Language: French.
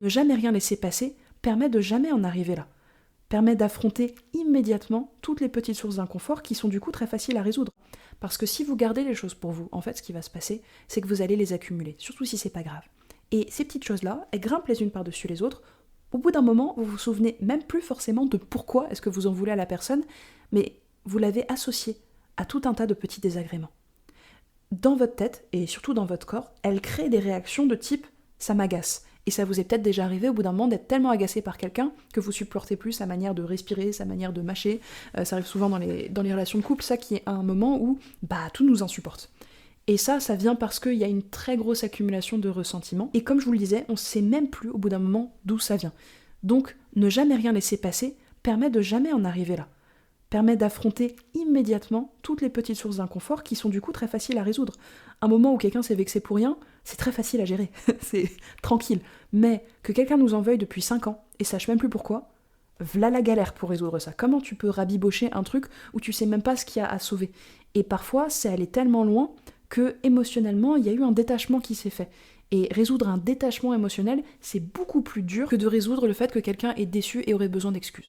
Ne jamais rien laisser passer permet de jamais en arriver là. Permet d'affronter immédiatement toutes les petites sources d'inconfort qui sont du coup très faciles à résoudre. Parce que si vous gardez les choses pour vous, en fait, ce qui va se passer, c'est que vous allez les accumuler, surtout si c'est pas grave. Et ces petites choses-là, elles grimpent les unes par-dessus les autres. Au bout d'un moment, vous vous souvenez même plus forcément de pourquoi est-ce que vous en voulez à la personne, mais vous l'avez associé à tout un tas de petits désagréments. Dans votre tête, et surtout dans votre corps, elle crée des réactions de type « ça m'agace ». Et ça vous est peut-être déjà arrivé au bout d'un moment d'être tellement agacé par quelqu'un que vous supportez plus sa manière de respirer, sa manière de mâcher. Ça arrive souvent dans les relations de couple, ça qui est un moment où tout nous insupporte. Et ça vient parce qu'il y a une très grosse accumulation de ressentiments. Et comme je vous le disais, on ne sait même plus au bout d'un moment d'où ça vient. Donc, ne jamais rien laisser passer permet de jamais en arriver là. Permet d'affronter immédiatement toutes les petites sources d'inconfort qui sont du coup très faciles à résoudre. Un moment où quelqu'un s'est vexé pour rien, c'est très facile à gérer, c'est tranquille. Mais que quelqu'un nous en veuille depuis 5 ans et sache même plus pourquoi, v'là la galère pour résoudre ça. Comment tu peux rabibocher un truc où tu sais même pas ce qu'il y a à sauver? Et parfois, c'est aller tellement loin que émotionnellement, il y a eu un détachement qui s'est fait. Et résoudre un détachement émotionnel, c'est beaucoup plus dur que de résoudre le fait que quelqu'un est déçu et aurait besoin d'excuses.